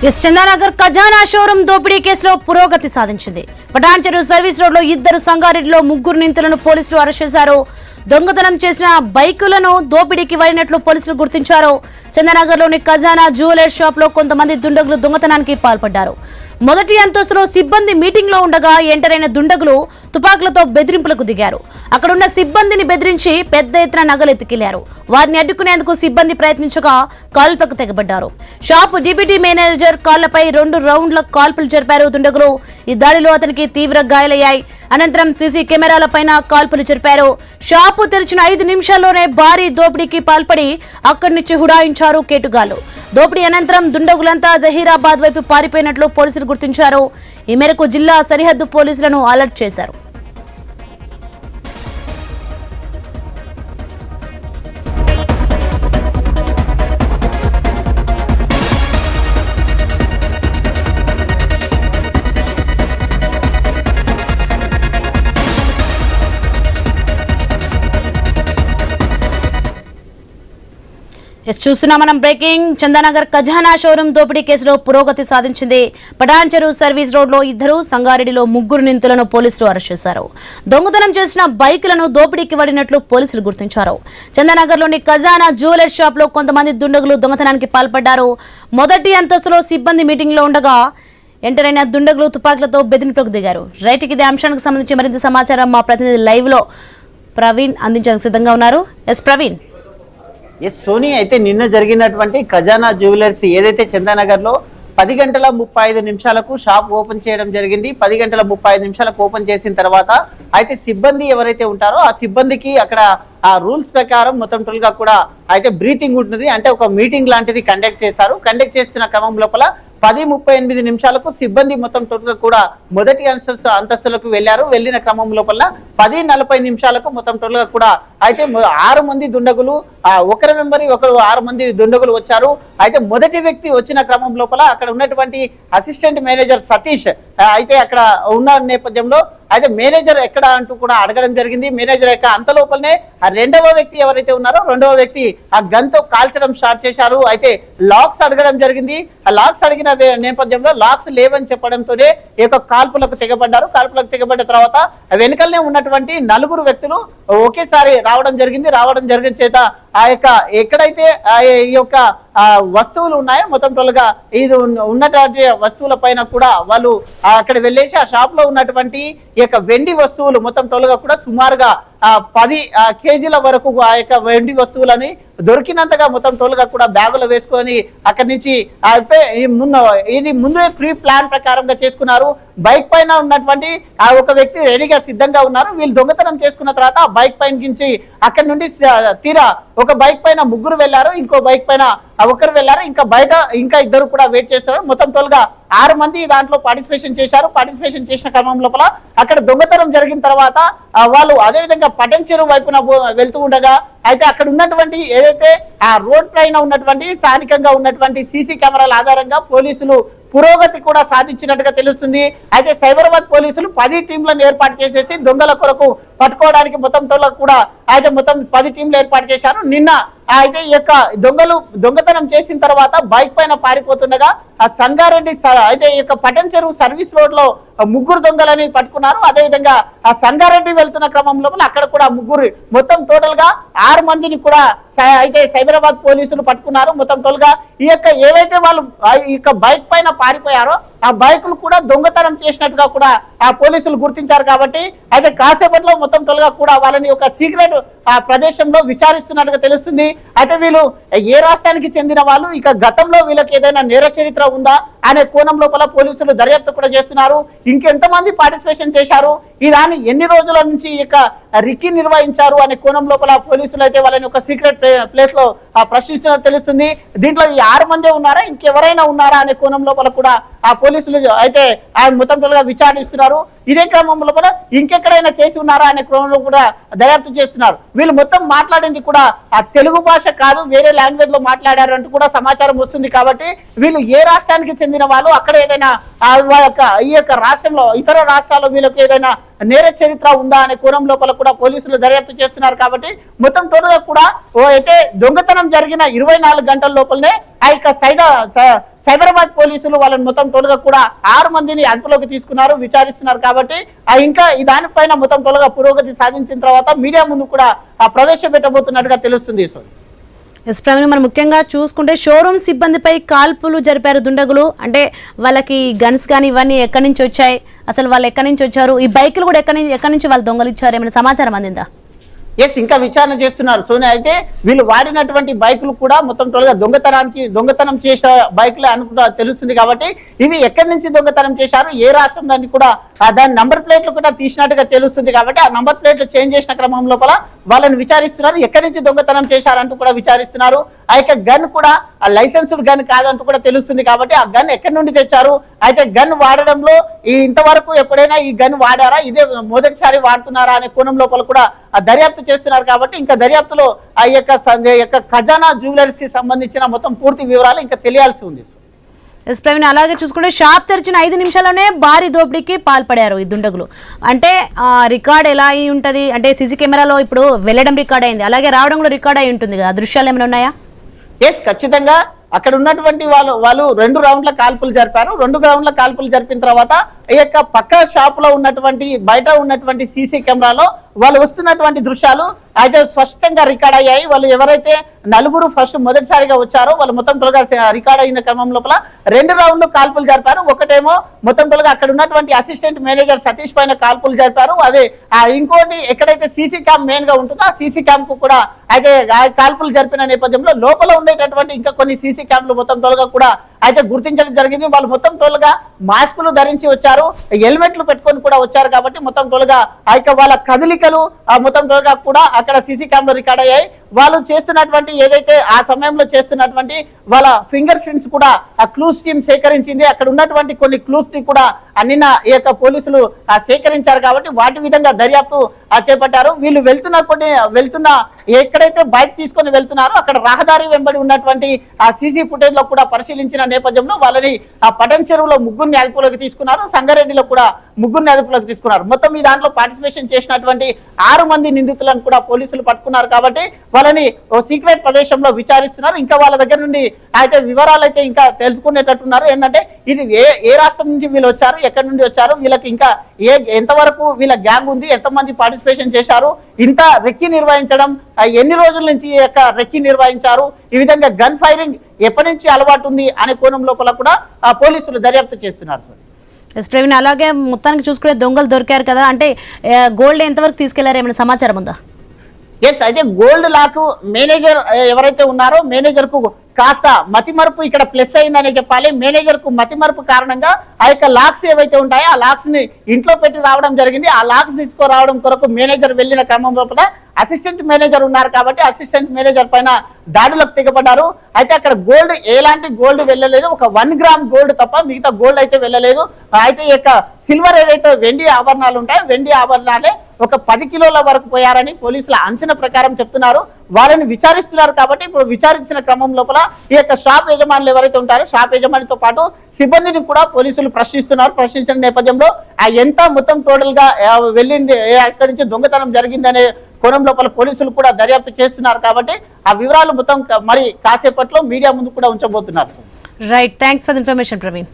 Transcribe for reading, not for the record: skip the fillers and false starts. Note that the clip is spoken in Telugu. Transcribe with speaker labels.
Speaker 1: చందానగర్ ఖజానా షోరూం దోపిడీ కేసులో పురోగతి సాధించింది. పటాన్చెరు సర్వీస్ రోడ్ లో ఇద్దరు, సంగారెడ్డిలో ముగ్గురు నిందితులను పోలీసులు అరెస్ట్ చేశారు. దొంగతనం చేసిన బైకులను దోపిడీకి వాడినట్లు పోలీసులు గుర్తించారు. చందానగర్లోని ఖజానా జ్యువెలరీ షాప్ లో కొంతమంది దుండగులు దొంగతనానికి పాల్పడ్డారు. మొదటి అంతస్తులో సిబ్బంది మీటింగ్ లో ఉండగా ఎంటర్ అయిన దుండగులు తుపాకులతో బెదిరింపులకు దిగారు. అక్కడున్న సిబ్బందిని బెదిరించి పెద్ద ఎత్తున నగలు ఎత్తుకెళ్లారు. వారిని అడ్డుకునేందుకు సిబ్బంది ప్రయత్నించగా కాల్పులకు తెగబడ్డారు. షాపు డిప్యూటీ మేనేజర్ కాళ్లపై 2 రౌండ్ల కాల్పులు జరిపారు దుండగులు. ఈ దాడిలో అతనికి తీవ్ర గాయాలయ్యాయి. అనంతరం సీసీ కెమెరాలపైన కాల్పులు జరిపారు. షాపు తెరిచిన 5 నిమిషాల్లోనే భారీ దోపిడీకి పాల్పడి అక్కడి నుంచి హుడాయించారు కేటుగాళ్లు. దోపిడీ అనంతరం దుండగులంతా జహీరాబాద్ వైపు పారిపోయినట్లు పోలీసులు గుర్తించారు. ఈ మేరకు జిల్లా సరిహద్దు పోలీసులను అలర్ట్ చేశారు. చూస్తున్నాం మనం బ్రేకింగ్. చందానగర్ ఖజానా షోరూం దోపిడీ కేసులో పురోగతి సాధించింది. పటాన్చెరు సర్వీస్ రోడ్ లో ఇద్దరు, సంగారెడ్డిలో ముగ్గురు నిందితులను పోలీసులు అరెస్ట్ చేశారు. దొంగతనం చేసిన బైకులను దోపిడీకి వాడినట్లు పోలీసులు గుర్తించారు. చందానగర్లోని ఖజానా జ్యువెలరీ షాప్ లో కొంతమంది దుండగులు దొంగతనానికి పాల్పడ్డారు. మొదటి అంతస్తులో సిబ్బంది మీటింగ్ లో ఉండగా ఎంటర్ అయిన దుండగులు తుపాకులతో బెదిరింపులకు దిగారు. రైట్, ఇదే అంశానికి సంబంధించి మరింత సమాచారం మా ప్రతినిధి లైవ్ లో ప్రవీణ్ అందించడానికి సిద్ధంగా ఉన్నారు. ఎస్ ప్రవీణ్.
Speaker 2: సోనీ, అయితే నిన్న జరిగినటువంటి ఖజానా జ్యువెలర్స్ ఏదైతే చందానగర్ లో 10:35 షాప్ ఓపెన్ చేయడం జరిగింది. 10:35 ఓపెన్ చేసిన తర్వాత అయితే సిబ్బంది ఎవరైతే ఉంటారో ఆ సిబ్బందికి అక్కడ ఆ రూల్స్ ప్రకారం మొత్తం టోల్గా కూడా అయితే బ్రీతింగ్ ఉంటుంది. అంటే ఒక మీటింగ్ లాంటిది కండక్ట్ చేస్తారు. కండక్ట్ చేస్తున్న క్రమం లోపల 10:38 సిబ్బంది మొత్తం టోల్గా కూడా మొదటి అంతస్తులకు వెళ్ళారు. వెళ్ళిన క్రమం లోపల 10:40 మొత్తం టోల్గా కూడా అయితే 6 మంది దుండగులు, ఒకరి వెంబడి ఒకరు 6 మంది దుండగులు వచ్చారు. అయితే మొదటి వ్యక్తి వచ్చిన క్రమం లోపల అక్కడ ఉన్నటువంటి అసిస్టెంట్ మేనేజర్ సతీష్ అయితే అక్కడ ఉన్న నేపథ్యంలో అయితే మేనేజర్ ఎక్కడ అంటూ కూడా అడగడం జరిగింది. మేనేజర్ యొక్క అంత లోపలనే ఆ రెండవ వ్యక్తి ఎవరైతే ఉన్నారో రెండవ వ్యక్తి ఆ గన్తో కాల్చడం స్టార్ట్ చేశారు. అయితే లాక్స్ అడగడం జరిగింది. ఆ లాక్స్ అడిగిన నేపథ్యంలో లాక్స్ లేవని చెప్పడంతోనే ఈ యొక్క కాల్పులకు తెగబడ్డారు. కాల్పులకు తెగబడ్డ తర్వాత వెనుకలనే ఉన్నటువంటి 4 వ్యక్తులు ఒకేసారి రావడం జరిగింది. చేత ఆ యొక్క ఎక్కడైతే ఈ యొక్క వస్తువులు ఉన్నాయో మొత్తం టోల్గా ఇది ఉన్నటువంటి వస్తువుల పైన కూడా వాళ్ళు అక్కడ వెళ్ళేసి ఆ షాప్ లో ఉన్నటువంటి ఈ యొక్క వెండి వస్తువులు మొత్తం టోల్గా కూడా సుమారుగా 10 కేజీల వరకు ఆ యొక్క వెండి వస్తువులని దొరికినంతగా మొత్తం టోల్గా కూడా బ్యాగులో వేసుకొని అక్కడి నుంచి ఇది ముందు ప్రీ ప్లాన్ ప్రకారంగా చేసుకున్నారు. బైక్ పైన ఉన్నటువంటి ఆ ఒక వ్యక్తి రెడీగా సిద్ధంగా ఉన్నారు. వీళ్ళు దొంగతనం చేసుకున్న తర్వాత ఆ బైక్ పైన నుంచి అక్కడి నుండి తీరా ఒక బైక్ పైన 3 వెళ్ళారు, ఇంకో బైక్ పైన 1 వెళ్ళారు, ఇంకా బయట ఇంకా 2 కూడా వెయిట్ చేస్తారు. మొత్తం టోల్గా 6 మంది దాంట్లో పార్టిసిపేషన్ చేశారు. పార్టిసిపేషన్ చేసిన క్రమం లోపల అక్కడ దొంగతనం జరిగిన తర్వాత వాళ్ళు అదేవిధంగా పటంచెరు వైపున వెళ్తూ ఉండగా అయితే అక్కడ ఉన్నటువంటి ఏదైతే ఆ రోడ్ పైన ఉన్నటువంటి స్థానికంగా ఉన్నటువంటి సీసీ కెమెరాల ఆధారంగా పోలీసులు పురోగతి కూడా సాధించినట్టుగా తెలుస్తుంది. అయితే సైబరాబాద్ పోలీసులు 10 టీంలను ఏర్పాటు చేసేసి దొంగల కొరకు పట్టుకోవడానికి మొత్తం టోల్గా కూడా అయితే మొత్తం 10 టీంలు ఏర్పాటు చేశారు. నిన్న అయితే ఈ యొక్క దొంగతనం చేసిన తర్వాత బైక్ పైన పారిపోతుండగా ఆ సంగారెడ్డి అయితే ఈ యొక్క పటంచెరు సర్వీస్ రోడ్ లో 3 దొంగలని పట్టుకున్నారు. అదేవిధంగా ఆ సంగారెడ్డి వెళ్తున్న క్రమంలో అక్కడ కూడా 3 మొత్తం టోటల్ గా 6 మందిని కూడా అయితే సైబరాబాద్ పోలీసులు పట్టుకున్నారు. మొత్తం టోల్గా ఈ యొక్క ఏవైతే వాళ్ళు ఈ యొక్క బైక్ పైన పారిపోయారో ఆ బైకులు కూడా దొంగతనం చేసినట్టుగా కూడా ఆ పోలీసులు గుర్తించారు. కాబట్టి అయితే కాసేపట్లో మొత్తం టోల్గా కూడా వాళ్ళని ఒక సీక్రెట్ ఆ ప్రదేశంలో విచారిస్తున్నట్టుగా తెలుస్తుంది. అయితే వీళ్ళు ఏ రాష్ట్రానికి చెందిన వాళ్ళు, ఇక గతంలో వీళ్ళకి ఏదైనా నేర చరిత్ర ఉందా అనే కోణం లోపల పోలీసులు దర్యాప్తు కూడా చేస్తున్నారు. ఇంకెంతమంది పార్టిసిపేషన్ చేశారు, ఈ దాన్ని ఎన్ని రోజుల నుంచి ఇక రిక్కీ నిర్వహించారు అనే కోణం లోపల పోలీసులు అయితే వాళ్ళని ఒక సీక్రెట్ ప్లేస్ లో ప్రశ్నిస్తున్నట్టు తెలుస్తుంది. దీంట్లో ఈ 6 మందే ఉన్నారా, ఇంకెవరైనా ఉన్నారా అనే కోణం లోపల కూడా ఆ పోలీసులు అయితే ఆయన మొత్తం టోల్గా విచారిస్తున్నారు. ఇదే క్రమం లోపల ఇంకెక్కడైనా చేసి ఉన్నారా అనే క్రమంలో కూడా దర్యాప్తు చేస్తున్నారు. వీళ్ళు మొత్తం మాట్లాడింది కూడా ఆ తెలుగు భాష కాదు, వేరే లాంగ్వేజ్ లో మాట్లాడారు అంటూ కూడా సమాచారం వస్తుంది. కాబట్టి వీళ్ళు ఏ రాష్ట్రానికి చెందిన వాళ్ళు, అక్కడ ఏదైనా ఈ యొక్క రాష్ట్రంలో ఇతర రాష్ట్రాల్లో వీళ్ళకి ఏదైనా నేర చరిత్ర ఉందా అనే కోణం లోపల కూడా పోలీసులు దర్యాప్తు చేస్తున్నారు. కాబట్టి మొత్తం టోటల్గా కూడా అయితే దొంగతనం జరిగిన 24 గంటల లోపలనే ఆ యొక్క సైబరాబాద్ పోలీసులు వాళ్ళని మొత్తం టోలుగా కూడా 6 మందిని అదుపులోకి తీసుకున్నారు, విచారిస్తున్నారు. కాబట్టి ఇంకా ఈ దానిపైన మొత్తం టోలుగా పురోగతి సాధించిన తర్వాత మీడియా ముందు కూడా ప్రవేశపెట్టబోతున్నట్టుగా తెలుస్తుంది.
Speaker 1: ఎస్ ప్రవీణ్, మనం ముఖ్యంగా చూసుకుంటే షోరూమ్ సిబ్బందిపై కాల్పులు జరిపారు దుండగులు. అంటే వాళ్ళకి గన్స్ కానీ ఇవన్నీ ఎక్కడి నుంచి వచ్చాయి, అసలు వాళ్ళు ఎక్కడి నుంచి వచ్చారు, ఈ బైకులు కూడా ఎక్కడి నుంచి వాళ్ళు దొంగలు ఇచ్చారు, ఏమైనా సమాచారం అందిందా?
Speaker 2: ఇంకా విచారణ చేస్తున్నారు సోనియా. అయితే వీళ్ళు వాడినటువంటి బైకులు కూడా మొత్తం టోల్గా దొంగతనం చేసిన బైకులే అనుకుంటా తెలుస్తుంది. కాబట్టి ఇవి ఎక్కడి నుంచి దొంగతనం చేశారు, ఏ రాష్ట్రం దాన్ని కూడా దాని నంబర్ ప్లేట్లు కూడా తీసినట్టుగా తెలుస్తుంది. కాబట్టి ఆ నంబర్ ప్లేట్లు చేంజ్ చేసిన క్రమం లోపల వాళ్ళని విచారిస్తున్నారు. ఎక్కడి నుంచి దొంగతనం చేశారంటూ కూడా విచారిస్తున్నారు. ఆ యొక్క గన్ కూడా ఆ లైసెన్స్డ్ గన్ కాదంటూ కూడా తెలుస్తుంది. కాబట్టి ఆ గన్ ఎక్కడి నుండి తెచ్చారు, అయితే గన్ వాడడంలో ఇంతవరకు ఎప్పుడైనా ఈ గన్ వాడారా, ఇదే మొదటిసారి వాడుతున్నారా అనే కోణం లోపల కూడా దర్యాప్తు చేస్తున్నారు. కాబట్టి ఇంకా దర్యాప్తులో ఆ యొక్క ఖజానా జ్యువెలర్స్ కి సంబంధించిన మొత్తం పూర్తి వివరాలు ఇంకా తెలియాల్సి ఉంది.
Speaker 1: ఎస్ ప్రవీణ్, అలాగే చూసుకుంటే షాప్ తెరిచిన 5 నిమిషాల్లోనే భారీ దోపిడీకి పాల్పడారు ఈ దుండగులు. అంటే రికార్డ్ ఎలా అయి ఉంటుంది అంటే సీసీ కెమెరాలో ఇప్పుడు వెళ్ళడం రికార్డ్ అయింది, అలాగే రావడం కూడా రికార్డ్ అయి ఉంటుంది కదా, దృశ్యాలు ఏమైనా ఉన్నాయా?
Speaker 2: ఖచ్చితంగా అక్కడ ఉన్నటువంటి వాళ్ళు 2 రౌండ్ల కాల్పులు జరిపారు. 2 రౌండ్ల కాల్పులు జరిపిన తర్వాత ఈ యొక్క పక్క షాప్ లో ఉన్నటువంటి బయట ఉన్నటువంటి సీసీ కెమెరాలో వాళ్ళు వస్తున్నటువంటి దృశ్యాలు అయితే స్పష్టంగా రికార్డ్ అయ్యాయి. వాళ్ళు ఎవరైతే 4 ఫస్ట్ మొదటిసారిగా వచ్చారో వాళ్ళు మొత్తం త్వరగా రికార్డ్ అయిన క్రమం లోపల 2 రౌండ్లు కాల్పులు జరిపారు. ఒకటేమో మొత్తం త్వరగా అక్కడ ఉన్నటువంటి అసిస్టెంట్ మేనేజర్ సతీష్ పైన కాల్పులు జరిపారు. అదే ఇంకోటి ఎక్కడైతే సీసీ క్యామ్ మెయిన్ గా ఉంటుందో ఆ సీసీ క్యామ్ కు కూడా అయితే కాల్పులు జరిపిన నేపథ్యంలో లోపల ఉండేటటువంటి ఇంకా కొన్ని సీసీ క్యామ్లు మొత్తం త్వరగా కూడా అయితే గుర్తించడం జరిగింది. వాళ్ళు మొత్తం టోల్గా మాస్కులు ధరించి వచ్చారు, హెల్మెట్లు పెట్టుకొని కూడా వచ్చారు. కాబట్టి మొత్తం టోల్గా ఆ యొక్క వాళ్ళ కదలికలు మొత్తం టోల్గా కూడా అక్కడ సీసీ కెమెరా రికార్డ్ అయ్యాయి. వాళ్ళు చేస్తున్నటువంటి ఏదైతే ఆ సమయంలో చేస్తున్నటువంటి వాళ్ళ ఫింగర్ ప్రింట్స్ కూడా ఆ క్లూస్ టీమ్ సేకరించింది. అక్కడ ఉన్నటువంటి కొన్ని క్లూస్ ని కూడా నిన్న ఈ యొక్క పోలీసులు సేకరించారు. కాబట్టి వాటి విధంగా దర్యాప్తు చేపట్టారు. వీళ్ళు వెళ్తున్న ఎక్కడైతే బైక్ తీసుకొని వెళ్తున్నారో అక్కడ రహదారి వెంబడి ఉన్నటువంటి ఆ సీసీ ఫుటేజ్ లో కూడా పరిశీలించిన నేపథ్యంలో వాళ్ళని ఆ పటన్ చెరువులో 3 అదుపులోకి తీసుకున్నారు, సంగారెడ్డిలో కూడా 3 అదుపులోకి తీసుకున్నారు. మొత్తం ఈ దాంట్లో పార్టిసిపేషన్ చేసినటువంటి 6 మంది నిందితులను కూడా పోలీసులు పట్టుకున్నారు. కాబట్టి వాళ్ళని ఓ సీక్రెట్ ప్రదేశంలో విచారిస్తున్నారు. ఇంకా వాళ్ళ దగ్గర నుండి అయితే వివరాలు అయితే ఇంకా తెలుసుకునేటట్టున్నారు. ఏంటంటే ఇది ఏ రాష్ట్రం నుంచి వీళ్ళు వచ్చారు, ఎక్కడి నుండి వచ్చారు, వీళ్ళకి ఇంకా ఎంతవరకు వీళ్ళ గ్యాంగ్ ఉంది, ఎంతమంది పార్టిసిపేషన్ చేశారు, ఇంత రెక్కి నిర్వహించడం ఎన్ని రోజుల నుంచి ఈ యొక్క రెక్కి నిర్వహించారు, ఈ విధంగా గన్ ఫైరింగ్ ఎప్పటి నుంచి అలవాటు ఉంది అనే కోణం లోపల కూడా పోలీసులు దర్యాప్తు చేస్తున్నారు.
Speaker 1: ఎస్ ప్రవీణ్, అలాగే మొత్తానికి చూసుకునే దొంగలు దొరికారు కదా, అంటే గోల్డ్ ఎంతవరకు తీసుకెళ్లారు, ఏమైనా సమాచారం ఉందా?
Speaker 2: అయితే గోల్డ్ లాక్ మేనేజర్ ఎవరైతే ఉన్నారో మేనేజర్ కు కాస్త మతిమరుపు ఇక్కడ ప్లస్ అయిందనే చెప్పాలి. మేనేజర్ కు మతిమరుపు కారణంగా ఆ యొక్క లాక్స్ ఏవైతే ఉంటాయో ఆ లాక్స్ ని ఇంట్లో పెట్టి రావడం జరిగింది. ఆ లాక్స్ తీసుకురావడం కొరకు మేనేజర్ వెళ్లిన క్రమం లోపల అసిస్టెంట్ మేనేజర్ ఉన్నారు. కాబట్టి అసిస్టెంట్ మేనేజర్ పైన దాడులకు తెగబడ్డారు. అయితే అక్కడ గోల్డ్ ఎలాంటి గోల్డ్ వెళ్ళలేదు, ఒక 1 గ్రామ్ గోల్డ్ తప్ప మిగతా గోల్డ్ అయితే వెళ్ళలేదు. అయితే ఈ యొక్క సిల్వర్ ఏదైతే వెండి ఆభరణాలు ఉంటాయో వెండి ఆభరణాలే ఒక 10 కిలోల వరకు పోయారని పోలీసుల అంచనా ప్రకారం చెప్తున్నారు. వాళ్ళని విచారిస్తున్నారు. కాబట్టి ఇప్పుడు విచారించిన క్రమం లోపల ఈ యొక్క షాప్ యజమానులు ఎవరైతే ఉంటారో షాప్ యజమానితో పాటు సిబ్బందిని కూడా పోలీసులు ప్రశ్నిస్తున్నారు. ప్రశ్నించిన నేపథ్యంలో ఎంత మొత్తం టోటల్ గా వెళ్ళింది, ఎక్కడి నుంచి దొంగతనం జరిగిందనే కోణం లోపల పోలీసులు కూడా దర్యాప్తు చేస్తున్నారు. కాబట్టి ఆ వివరాలు మొత్తం మరి కాసేపట్లో మీడియా ముందు కూడా ఉంచబోతున్నారు.
Speaker 1: Right, thanks for the information Praveen.